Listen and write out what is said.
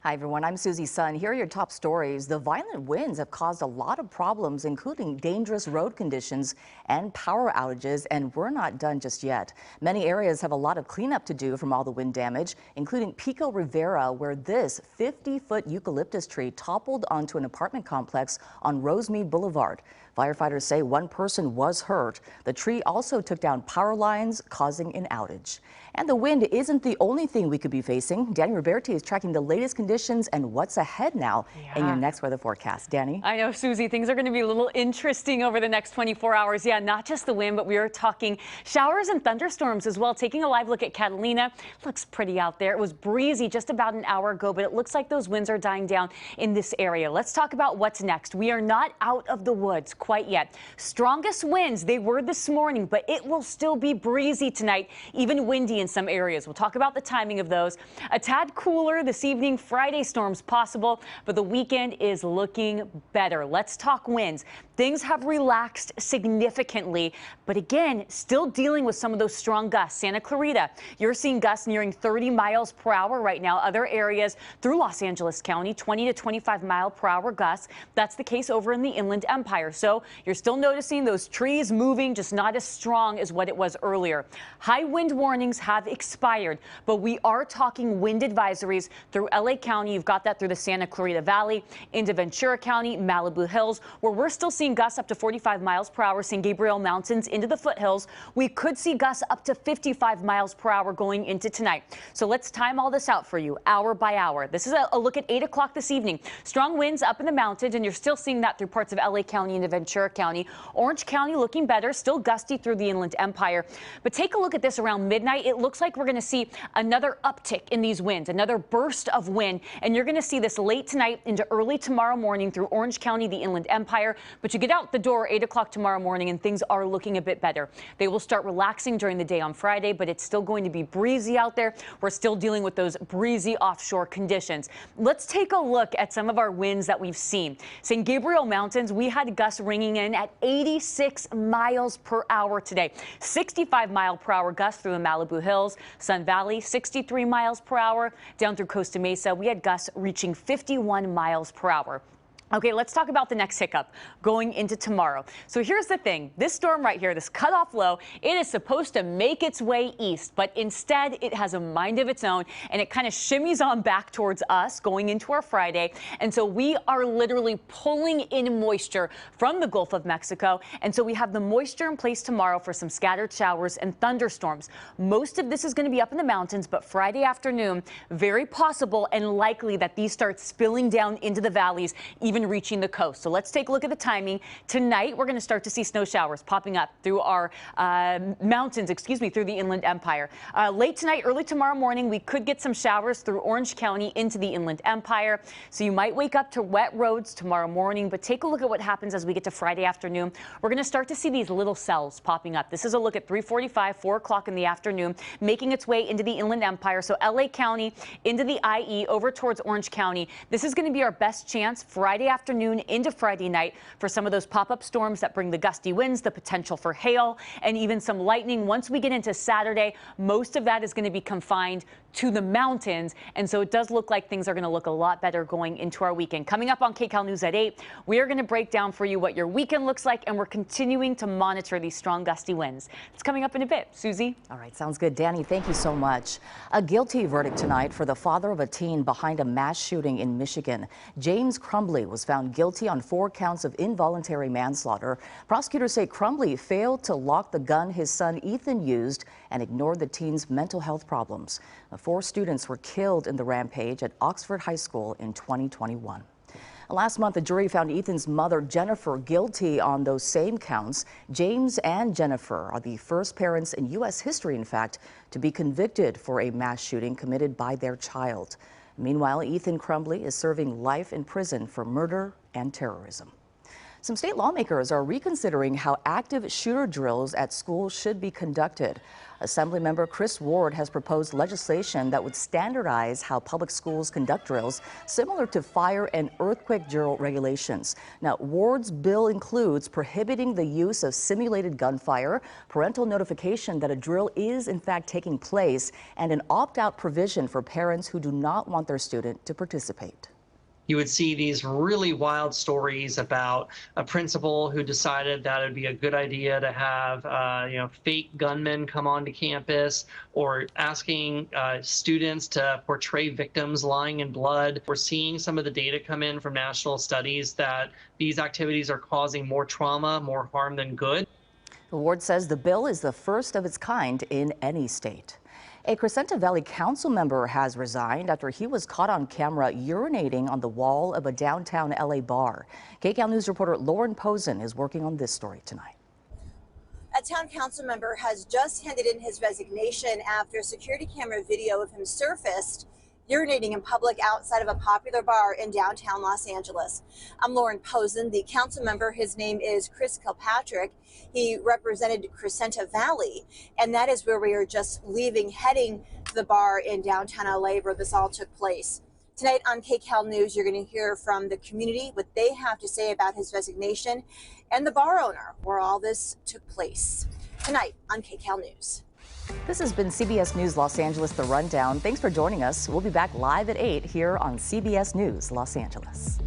Hi, everyone. I'm Susie Sun. Here are your top stories. The violent winds have caused a lot of problems, including dangerous road conditions and power outages, and we're not done just yet. Many areas have a lot of cleanup to do from all the wind damage, including Pico Rivera, where this 50-foot eucalyptus tree toppled onto an apartment complex on Rosemead Boulevard. Firefighters say one person was hurt. The tree also took down power lines, causing an outage. And the wind isn't the only thing we could be facing. Dani Ruberti is tracking the latest conditions and what's ahead now in your next weather forecast. Dani? I know, Susie, things are going to be a little interesting over the next 24 hours. Yeah, not just the wind, but we are talking showers and thunderstorms as well. Taking a live look at Catalina. Looks pretty out there. It was breezy just about an hour ago, but it looks like those winds are dying down in this area. Let's talk about what's next. We are not out of the woods quite yet. Strongest winds, they were this morning, but it will still be breezy tonight, even windy in some areas. We'll talk about the timing of those. A tad cooler this evening. Friday storms possible, but the weekend is looking better. Let's talk winds. Things have relaxed significantly, but again, still dealing with some of those strong gusts. Santa Clarita, you're seeing gusts nearing 30 miles per hour right now. Other areas through Los Angeles County, 20 to 25 mile per hour gusts. That's the case over in the Inland Empire. So you're still noticing those trees moving, just not as strong as what it was earlier. High wind warnings have expired, but we are talking wind advisories through LA County. You've got that through the Santa Clarita Valley into Ventura County, Malibu Hills, where we're still seeing gusts up to 45 miles per hour. San Gabriel Mountains into the foothills. We could see gusts up to 55 miles per hour going into tonight. So let's time all this out for you hour by hour. This is a look at 8 o'clock this evening. Strong winds up in the mountains, and you're still seeing that through parts of LA County into Ventura County. Orange County looking better, still gusty through the Inland Empire. But take a look at this around midnight. It looks like we're going to see another uptick in these winds, another burst of wind, and you're going to see this late tonight into early tomorrow morning through Orange County, the Inland Empire. But you get out the door 8 o'clock tomorrow morning and things are looking a bit better. They will start relaxing during the day on Friday, but it's still going to be breezy out there. We're still dealing with those breezy offshore conditions. Let's take a look at some of our winds that we've seen. San Gabriel Mountains, we had gusts ringing in at 86 miles per hour today. 65 mile per hour gusts through the Malibu Hills. Sun Valley, 63 miles per hour. Down through Costa Mesa, we had gusts reaching 51 miles per hour. Okay, let's talk about the next hiccup going into tomorrow. So here's the thing. This storm right here, this cutoff low, it is supposed to make its way east, but instead it has a mind of its own and it kind of shimmies on back towards us going into our Friday. And so we are literally pulling in moisture from the Gulf of Mexico. And so we have the moisture in place tomorrow for some scattered showers and thunderstorms. Most of this is going to be up in the mountains, but Friday afternoon, very possible and likely that these start spilling down into the valleys, even reaching the coast. So let's take a look at the timing. Tonight, we're going to start to see snow showers popping up through our mountains, through the Inland Empire. Late tonight, early tomorrow morning, we could get some showers through Orange County into the Inland Empire. So you might wake up to wet roads tomorrow morning, but take a look at what happens as we get to Friday afternoon. We're going to start to see these little cells popping up. This is a look at 3:45, 4 o'clock in the afternoon, making its way into the Inland Empire. So LA County into the IE over towards Orange County. This is going to be our best chance Friday afternoon into Friday night for some of those pop-up storms that bring the gusty winds, the potential for hail, and even some lightning. Once we get into Saturday, most of that is going to be confined to the mountains, and so it does look like things are going to look a lot better going into our weekend. Coming up on KCAL News at 8, we are going to break down for you what your weekend looks like, and we're continuing to monitor these strong gusty winds. It's coming up in a bit. Susie? All right, sounds good. Dani, thank you so much. A guilty verdict tonight for the father of a teen behind a mass shooting in Michigan. James Crumbley was found guilty on 4 counts of involuntary manslaughter. Prosecutors say Crumbley failed to lock the gun his son Ethan used and ignored the teen's mental health problems. 4 students were killed in the rampage at Oxford High School in 2021. Last month, a jury found Ethan's mother, Jennifer, guilty on those same counts. James and Jennifer are the first parents in U.S. history, in fact, to be convicted for a mass shooting committed by their child. Meanwhile, Ethan Crumbley is serving life in prison for murder and terrorism. Some state lawmakers are reconsidering how active shooter drills at schools should be conducted. Assemblymember Chris Ward has proposed legislation that would standardize how public schools conduct drills, similar to fire and earthquake drill regulations. Now, Ward's bill includes prohibiting the use of simulated gunfire, parental notification that a drill is in fact taking place, and an opt-out provision for parents who do not want their student to participate. You would see these really wild stories about a principal who decided that it'd be a good idea to have, fake gunmen come onto campus, or asking students to portray victims lying in blood. We're seeing some of the data come in from national studies that these activities are causing more trauma, more harm than good. Ward says the bill is the first of its kind in any state. A Crescenta Valley council member has resigned after he was caught on camera urinating on the wall of a downtown LA bar. KCAL News reporter Lauren Posen is working on this story tonight. A town council member has just handed in his resignation after security camera video of him surfaced urinating in public outside of a popular bar in downtown Los Angeles. I'm Lauren Posen, the council member. His name is Chris Kilpatrick. He represented Crescenta Valley, and that is where we are just leaving, heading to the bar in downtown LA where this all took place. Tonight on KCAL News, you're going to hear from the community what they have to say about his resignation, and the bar owner where all this took place. Tonight on KCAL News. This has been CBS News Los Angeles, The Rundown. Thanks for joining us. We'll be back live at 8 here on CBS News Los Angeles.